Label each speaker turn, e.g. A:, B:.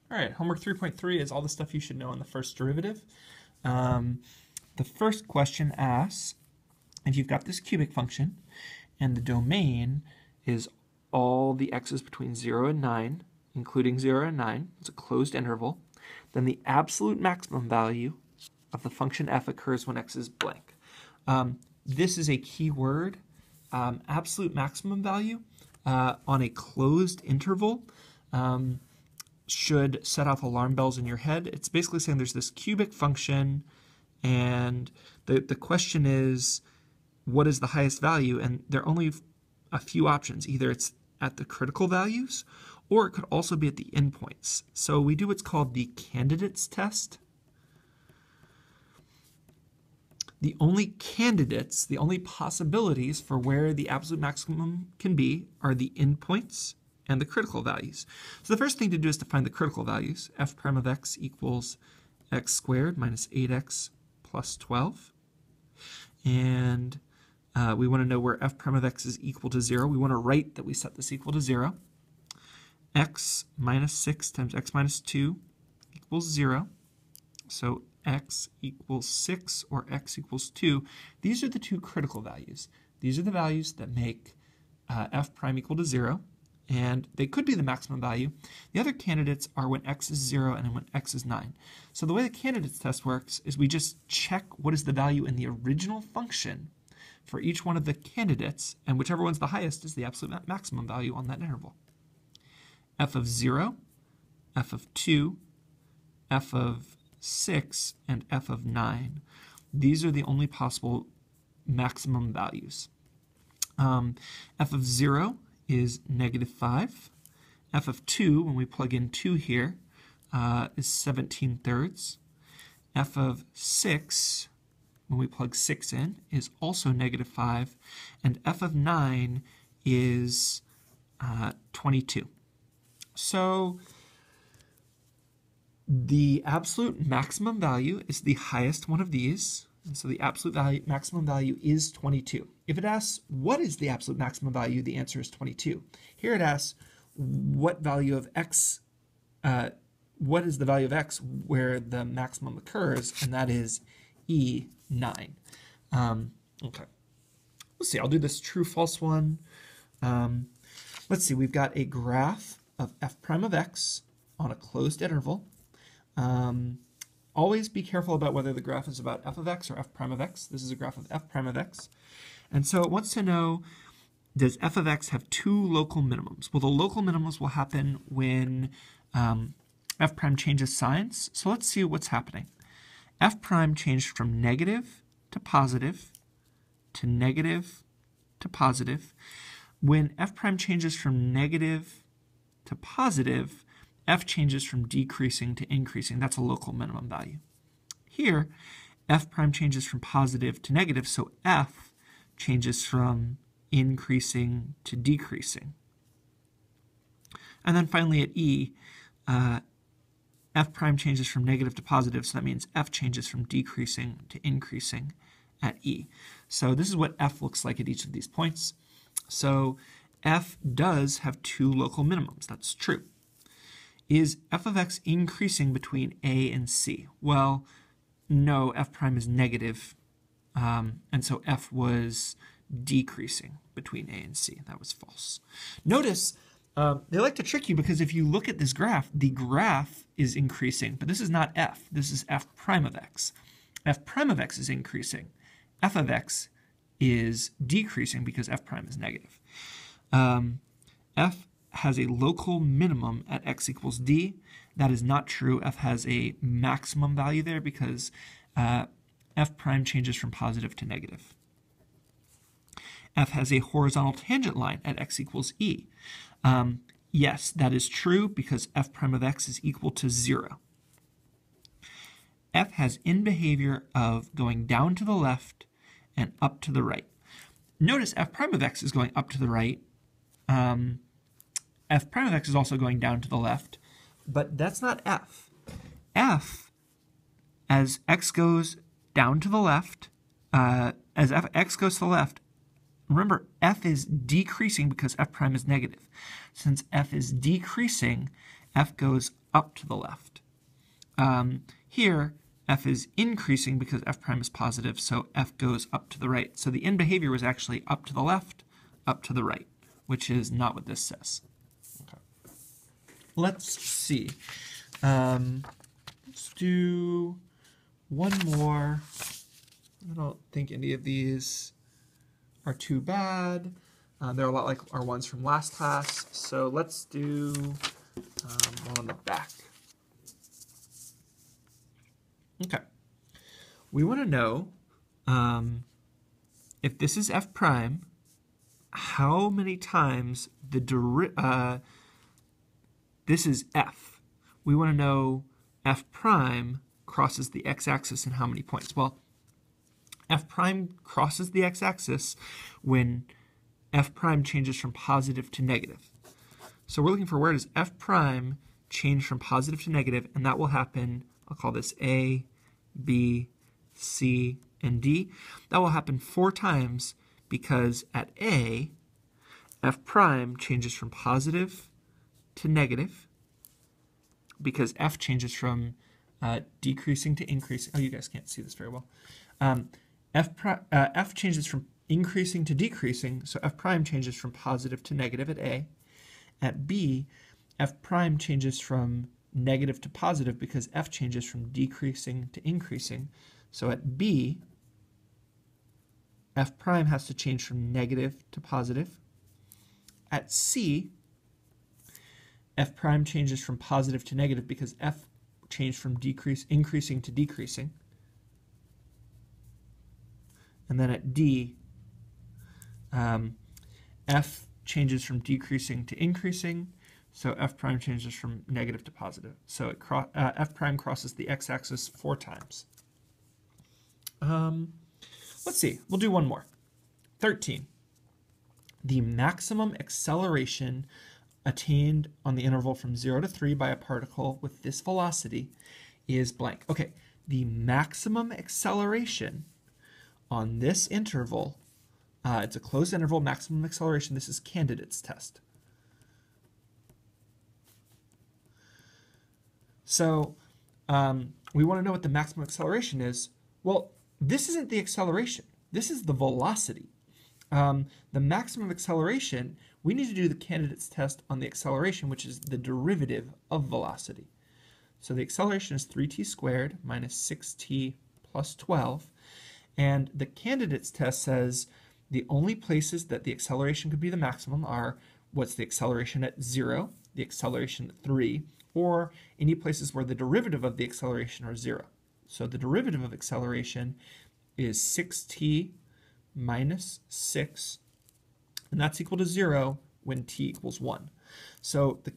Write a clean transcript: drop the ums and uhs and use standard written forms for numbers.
A: All right, homework 3.3 is all the stuff you should know on the first derivative. The first question asks, if you've got this cubic function and the domain is all the x's between 0 and 9, including 0 and 9, it's a closed interval, then the absolute maximum value of the function f occurs when x is blank. This is a key word, absolute maximum value on a closed interval. Should set off alarm bells in your head. It's basically saying there's this cubic function, and the question is, what is the highest value? And there are only a few options. Either it's at the critical values, or it could also be at the endpoints. So we do what's called the candidates test. The only candidates, the only possibilities for where the absolute maximum can be are the endpoints and the critical values. So the first thing to do is to find the critical values. F prime of x equals x squared minus 8x plus 12. And we want to know where f prime of x is equal to 0. We want to write that we set this equal to 0. X minus 6 times x minus 2 equals 0. So x equals 6 or x equals 2. These are the two critical values. These are the values that make f prime equal to 0. And they could be the maximum value. The other candidates are when x is 0 and when x is 9. So the way the candidates test works is we just check what is the value in the original function for each one of the candidates, and whichever one's the highest is the absolute maximum value on that interval. F of 0, f of 2, f of 6, and f of 9. These are the only possible maximum values. F of 0 is -5. F of 2, when we plug in 2 here, is 17/3. F of 6, when we plug 6 in, is also -5. And f of 9 is 22. So the absolute maximum value is the highest one of these. And so the absolute maximum value is 22. If it asks, what is the absolute maximum value? The answer is 22. Here it asks, what value of x, what is the value of x where the maximum occurs? And that is E9. Okay. Let's see, I'll do this true, false one. Let's see, we've got a graph of f prime of x on a closed interval. Always be careful about whether the graph is about f of x or f prime of x. This is a graph of f prime of x. And so it wants to know, does f of x have two local minimums? Well, the local minimums will happen when f prime changes signs. So let's see what's happening. F prime changed from negative to positive to negative to positive. When f prime changes from negative to positive, f changes from decreasing to increasing. That's a local minimum value. Here, f prime changes from positive to negative, so f changes from increasing to decreasing. And then finally at E, f prime changes from negative to positive, so that means f changes from decreasing to increasing at E. So this is what f looks like at each of these points. So f does have two local minimums. That's true. Is f of x increasing between a and c? Well, no, f prime is negative, and so f was decreasing between a and c. That was false. Notice they like to trick you because if you look at this graph, the graph is increasing, but this is not f. This is f prime of x. F prime of x is increasing. F of x is decreasing because f prime is negative. F has a local minimum at x equals d. That is not true. F has a maximum value there because f prime changes from positive to negative. F has a horizontal tangent line at x equals e. Yes, that is true because f prime of x is equal to 0. F has in behavior of going down to the left and up to the right. Notice f prime of x is going up to the right. F prime of x is also going down to the left, but that's not f. F, as x goes down to the left, x goes to the left, remember f is decreasing because f prime is negative. Since f is decreasing, f goes up to the left. Here, f is increasing because f prime is positive, so f goes up to the right. So the end behavior was actually up to the left, up to the right, which is not what this says. Okay. Let's see. Let's do one more. I don't think any of these are too bad. They're a lot like our ones from last class. So let's do one on the back. Okay. We want to know if this is f prime, how many times the this is f. We want to know f prime crosses the x-axis in how many points. Well, f prime crosses the x-axis when f prime changes from positive to negative. So we're looking for where does f prime change from positive to negative, and that will happen, I'll call this A, B, C, and D. That will happen 4 times because at A, f prime changes from positive to negative because f changes from decreasing to increasing. Oh, you guys can't see this very well. F changes from increasing to decreasing, so f prime changes from positive to negative at A. At B, f prime changes from negative to positive because f changes from decreasing to increasing. So at B, f prime has to change from negative to positive. At C, f prime changes from positive to negative because f changed from increasing to decreasing. And then at D, f changes from decreasing to increasing, so f prime changes from negative to positive. So f prime crosses the x-axis 4 times. Let's see, we'll do one more. 13. The maximum acceleration attained on the interval from 0 to 3 by a particle with this velocity is blank. Okay, the maximum acceleration on this interval, it's a closed interval, maximum acceleration, this is Candidate's test. So we want to know what the maximum acceleration is. Well, this isn't the acceleration. This is the velocity. The maximum acceleration, we need to do the Candidate's test on the acceleration, which is the derivative of velocity. So the acceleration is 3t squared minus 6t plus 12. And the Candidate's test says the only places that the acceleration could be the maximum are what's the acceleration at 0, the acceleration at 3, or any places where the derivative of the acceleration are 0. So the derivative of acceleration is 6t minus 6, and that's equal to 0 when t equals 1. So the